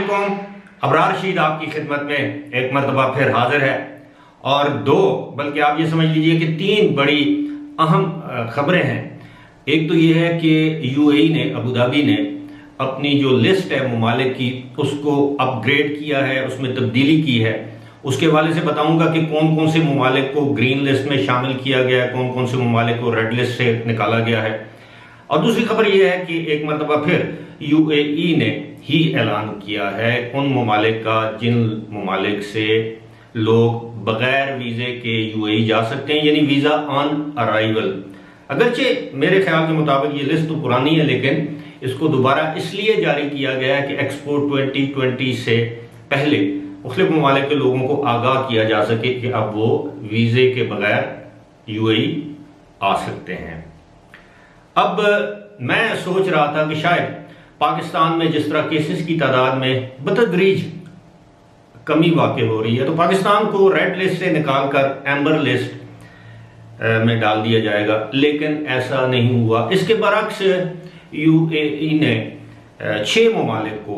अस्सलामुअलैकुम। अबरार रशीद आपकी खिदमत में एक मरतबा फिर हाजिर है और दो बल्कि आप ये समझ लीजिए कि तीन बड़ी अहम खबरें हैं। एक तो ये है कि यूएई ने, अबू धाबी ने अपनी जो लिस्ट है ममालिक की उसको अपग्रेड किया है, उसमें तब्दीली की है। उसके हवाले से बताऊंगा कि कौन कौन से ममालिक को ग्रीन लिस्ट में शामिल किया गया है, कौन कौन से ममालिक को रेड लिस्ट से निकाला गया है। और दूसरी खबर यह है कि एक मरतबा फिर यूएई ने ही ऐलान किया है उन ममालिक का जिन ममालिक से लोग बगैर वीज़े के यूएई जा सकते हैं, यानी वीज़ा ऑन अराइवल। अगरचे मेरे ख्याल के मुताबिक ये लिस्ट तो पुरानी है, लेकिन इसको दोबारा इसलिए जारी किया गया है कि एक्सपो 2020 से पहले मुख्तलिफ ममालिक के लोगों को आगाह किया जा सके कि अब वो वीज़े के बगैर यूएई आ सकते हैं। अब मैं सोच रहा था कि शायद पाकिस्तान में जिस तरह केसेस की तादाद में बतदरीज कमी वाक़ हो रही है, तो पाकिस्तान को रेड लिस्ट से निकालकर एम्बर लिस्ट में डाल दिया जाएगा, लेकिन ऐसा नहीं हुआ। इसके बरक्स यूएई ने 6 ममालिक को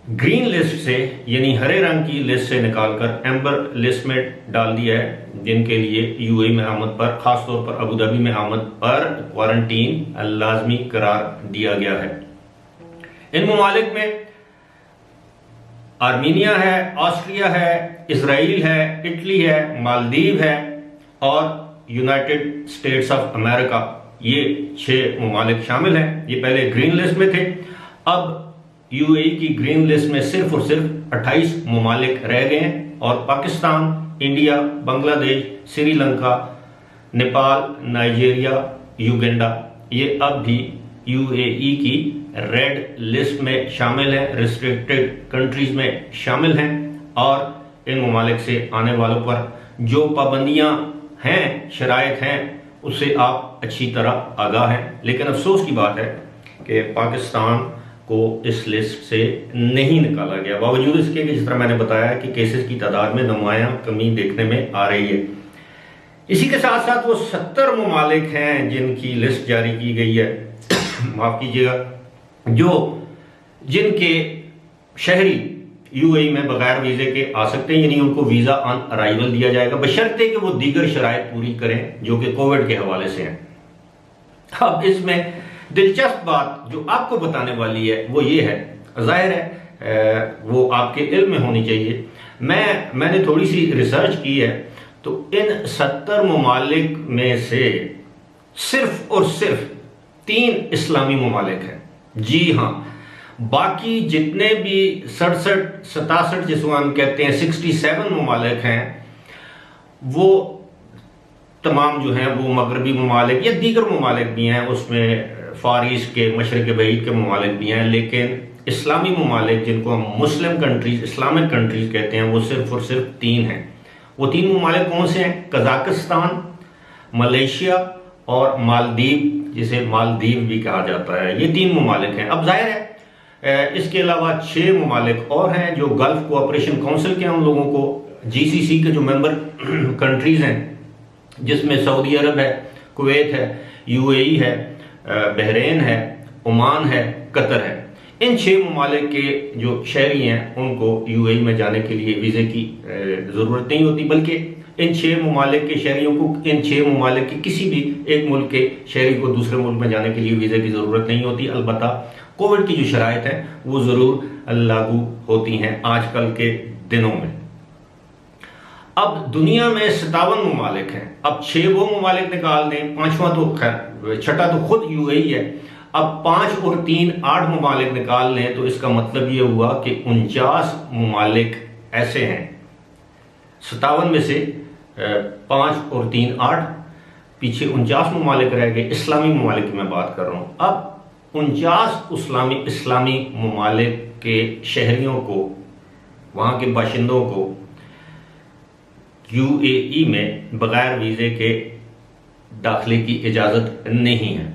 ग्रीन लिस्ट से यानी हरे रंग की लिस्ट से निकालकर एम्बर लिस्ट में डाल दिया है, जिनके लिए यूएई में आमद पर, खासतौर पर अबू धाबी में आमद पर क्वारंटीन लाजमी करार दिया गया है। इन ममालिक में आर्मीनिया है, ऑस्ट्रिया है, इसराइल है, इटली है, मालदीव है और यूनाइटेड स्टेट्स ऑफ अमेरिका। ये 6 ममालिक शामिल हैं। ये पहले ग्रीन लिस्ट में थे। अब यूएई की ग्रीन लिस्ट में सिर्फ और सिर्फ 28 ममालिक रह गए हैं और Pakistan, India, Bangladesh, Sri Lanka, Nepal, Nigeria, Uganda ये अब भी यूएई की रेड लिस्ट में शामिल हैं, रिस्ट्रिक्टेड कंट्रीज में शामिल हैं। और इन ममालिक से आने वालों पर जो पाबंदियां हैं, शराइत हैं, उससे आप अच्छी तरह आगाह हैं। लेकिन अफसोस की बात है कि पाकिस्तान को इस लिस्ट से नहीं निकाला गया, बावजूद इसके कि जिस तरह मैंने बताया कि केसेस की तादाद में नुमायां कमी देखने में आ रही है। इसी के साथ साथ वो 70 ममालिक हैं जिनकी लिस्ट जारी की गई है माफ कीजिएगा, जिनके शहरी यूएई में बगैर वीज़े के आ सकते हैं, यानी उनको वीज़ा ऑन अराइवल दिया जाएगा, बशर्ते कि वो दीगर शराइत पूरी करें जो कि कोविड के हवाले से हैं। अब इसमें दिलचस्प बात जो आपको बताने वाली है वो ये है, जाहिर है वो आपके इल्म में होनी चाहिए। मैंने थोड़ी सी रिसर्च की है, तो इन 70 ममालिक में से सिर्फ और सिर्फ 3 इस्लामी ममालिक हैं। जी हाँ, बाकी जितने भी 67 जिसको हम कहते हैं 67 ममालिक हैं, वो तमाम जो हैं वो मगरबी ममालिक या दीगर ममालिक भी हैं, उसमें फार ईस्ट के, मशरक़ बईद के ममालिक भी हैं। लेकिन इस्लामी ममालिक जिनको हम मुस्लिम कंट्रीज, इस्लामिक कंट्रीज कहते हैं, वो सिर्फ और सिर्फ 3 हैं। वो 3 ममालिक कौन से हैं? कजाकिस्तान, मलेशिया और मालदीव, जिसे मालदीव भी कहा जाता है। ये 3 ममालिक हैं। अब जाहिर है इसके अलावा 6 ममालिक और हैं जो गल्फ कोऑपरेशन काउंसिल के, उन लोगों को जीसीसी के जो मेंबर कंट्रीज हैं, जिसमें सऊदी अरब है, कुवैत है, यूएई है, बहरीन है, ओमान है, कतर है। इन 6 ममालिक के जो शहरी हैं उनको यूएई में जाने के लिए वीज़े की ज़रूरत नहीं होती, बल्कि इन 6 ममालिक के शहरियों को, इन 6 ममालिक के किसी भी एक मुल्क के शहरी को दूसरे मुल्क में जाने के लिए वीज़े की ज़रूरत नहीं होती। अलबत्ता कोविड की जो शराइत है वो ज़रूर लागू होती हैं आजकल के दिनों में। अब दुनिया में 57 ममालिक हैं। अब 6 वो ममालिक निकाल दें, 5वां तो खैर, छठा तो खुद यूएई है। अब 5 और 3 8 ममालिक निकाल लें तो इसका मतलब ये हुआ कि 49 ममालिक ऐसे हैं। 57 में से 5 और 3 8, पीछे 49 ममालिक रह गए। इस्लामी ममालिक की मैं बात कर रहा हूँ। अब 49 इस्लामी ममालिक के शहरियों को, वहाँ के बाशिंदों को यूएई में बगैर वीज़े के दाखिले की इजाज़त नहीं है।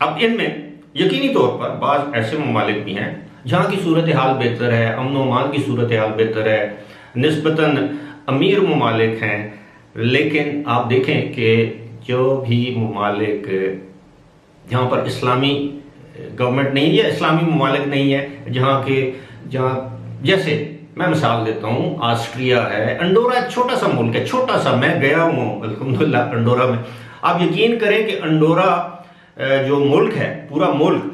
अब इनमें यकीनी तौर पर बाज़ ऐसे ममालिक भी हैं जहाँ की सूरत हाल बेहतर है, अमन व अमान की सूरत हाल बेहतर है, निस्बतन अमीर ममालिक हैं। लेकिन आप देखें कि जो भी ममालिक जहाँ पर इस्लामी गवर्नमेंट नहीं है, इस्लामी ममालिक नहीं है, जहाँ के जहाँ, जैसे मैं मिसाल देता हूँ, ऑस्ट्रिया है, अंडोरा एक छोटा सा मुल्क है, छोटा सा, मैं गया हूँ अल्हम्दुलिल्लाह अंडोरा में। आप यकीन करें कि अंडोरा जो मुल्क है, पूरा मुल्क,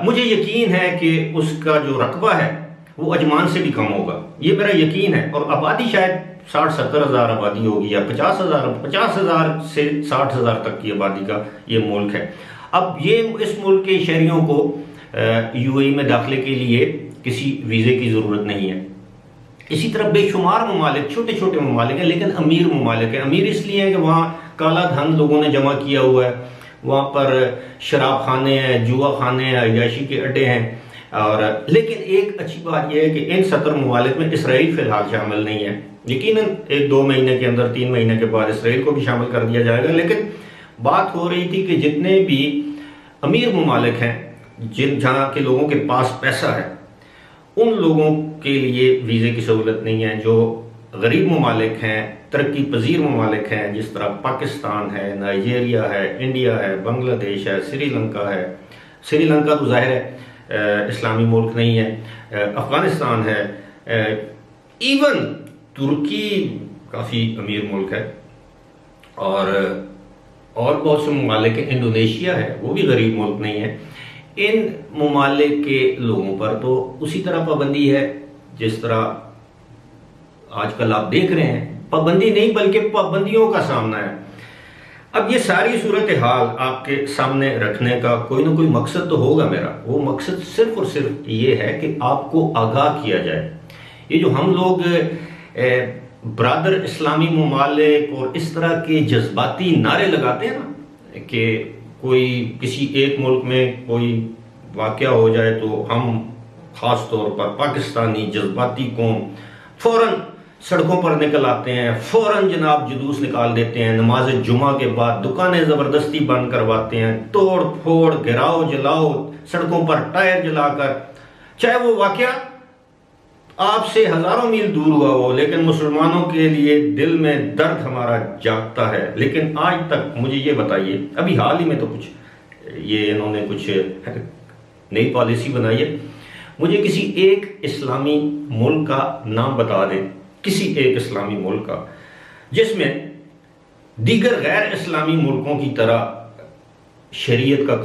मुझे यकीन है कि उसका जो रकबा है वो अजमान से भी कम होगा, ये मेरा यकीन है। और आबादी शायद 60-70 हज़ार आबादी होगी, या 50,000 से 60,000 तक की आबादी का ये मुल्क है। अब ये इस मुल्क के शहरियों को यूएई में दाखिले के लिए किसी वीज़े की ज़रूरत नहीं है। इसी तरह बेशुमार ममालिक, छोटे छोटे ममालिक हैं लेकिन अमीर ममालिक हैं। अमीर इसलिए है कि वहाँ काला धन लोगों ने जमा किया हुआ है, वहाँ पर शराब खाने हैं, जुआ खाने हैं, अय्याशी के अड्डे हैं। और लेकिन एक अच्छी बात यह है कि इन 70 ममालिक में इसराइल फिलहाल शामिल नहीं है। यकीनन 1-2 महीने के अंदर, 3 महीने के बाद इसराइल को भी शामिल कर दिया जाएगा। लेकिन बात हो रही थी कि जितने भी अमीर ममालिक हैं, जहाँ के लोगों के पास पैसा है, उन लोगों के लिए वीज़े की सहूलत नहीं है। जो गरीब ममालिक हैं, तरक्की पजीर ममालिक हैं, जिस तरह पाकिस्तान है, नाइजीरिया है, इंडिया है, बांग्लादेश है, श्रीलंका है। श्रीलंका तो जाहिर है इस्लामी मुल्क नहीं है, अफगानिस्तान है, इवन तुर्की काफ़ी अमीर मुल्क है, और बहुत से ममालिक हैं, इंडोनेशिया है, वो भी गरीब मुल्क नहीं है। इन ममालिक के लोगों पर तो उसी तरह पाबंदी है जिस तरह आजकल आप देख रहे हैं। पाबंदी नहीं बल्कि पाबंदियों का सामना है। अब ये सारी सूरत हाल आपके सामने रखने का कोई ना कोई मकसद तो होगा मेरा। वो मकसद सिर्फ और सिर्फ ये है कि आपको आगाह किया जाए। ये जो हम लोग ब्रादर इस्लामी ममालिक और इस तरह के जज्बाती नारे लगाते हैं ना, कि कोई किसी एक मुल्क में कोई वाक़या हो जाए तो हम ख़ास तौर पर पाकिस्तानी जज्बाती कौम फ़ौरन सड़कों पर निकल आते हैं, फ़ौरन जनाब जुलूस निकाल देते हैं, नमाज जुमा के बाद दुकानें ज़बरदस्ती बंद करवाते हैं, तोड़ फोड़, गिराओ जलाओ, सड़कों पर टायर जलाकर, चाहे वो वाक़या आपसे हज़ारों मील दूर हुआ हो, लेकिन मुसलमानों के लिए दिल में दर्द हमारा जागता है। लेकिन आज तक मुझे ये बताइए, अभी हाल ही में तो कुछ ये इन्होंने कुछ नई पॉलिसी बनाई है, मुझे किसी एक इस्लामी मुल्क का नाम बता दें, किसी एक इस्लामी मुल्क का, जिसमें दीगर गैर इस्लामी मुल्कों की तरह शरीयत का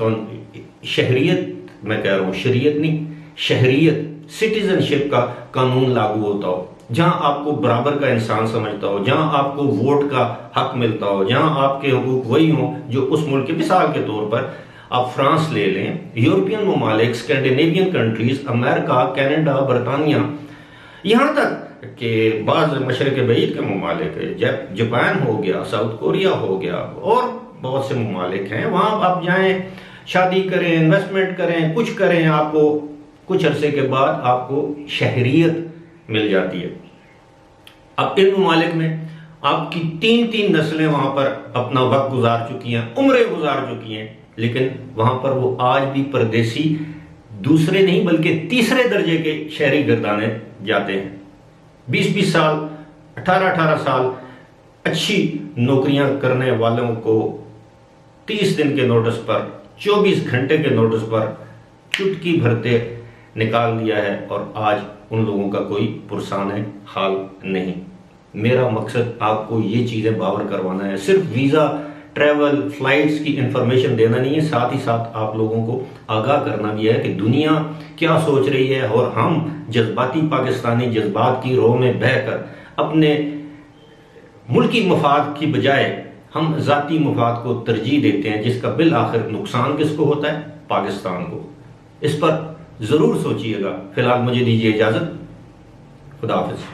शहरियत, मैं कह रहा हूँ शरीयत नहीं, शहरियत, सिटीजनशिप का कानून लागू होता हो, जहां आपको बराबर का इंसान समझता हो, जहां आपको वोट का हक मिलता हो, जहां आपके हुकूक वही हो जो उस मुल्क के। मिसाल के तौर पर आप फ्रांस ले लें, यूरोपियन ममालिक, स्कैंडिनेवियन कंट्रीज, अमेरिका, कनाडा, बरतानिया, यहाँ तक कि बाज़ मशरक़ बईद के ममालिक, जापान हो गया, साउथ कोरिया हो गया, और बहुत से ममालिक हैं, वहाँ आप जाएं, शादी करें, इन्वेस्टमेंट करें, कुछ करें, आपको कुछ अरसे के बाद आपको शहरियत मिल जाती है। अब इन ममालिक में आपकी 3-3 नस्लें वहाँ पर अपना वक्त गुजार चुकी हैं, उम्रें गुजार चुकी हैं, लेकिन वहाँ पर वो आज भी परदेसी दूसरे नहीं बल्कि तीसरे दर्जे के शहरी गर्दाने जाते हैं। 20-20 साल, 18-18 साल अच्छी नौकरियां करने वालों को 30 दिन के नोटिस पर, 24 घंटे के नोटिस पर चुटकी भरते निकाल दिया है, और आज उन लोगों का कोई पुरसान हाल नहीं। मेरा मकसद आपको ये चीज़ें बावर करवाना है, सिर्फ वीज़ा, ट्रैवल, फ्लाइट्स की इंफॉर्मेशन देना नहीं है, साथ ही साथ आप लोगों को आगाह करना भी है कि दुनिया क्या सोच रही है, और हम जज्बाती पाकिस्तानी जज्बात की रोह में बहकर अपने मुल्की मफाद की बजाय हम ज़ाती मफाद को तरजीह देते हैं, जिसका बिल आखिर नुकसान किसको होता है? पाकिस्तान को। इस पर ज़रूर सोचिएगा। फिलहाल मुझे दीजिए इजाज़त। खुदा हाफिज़।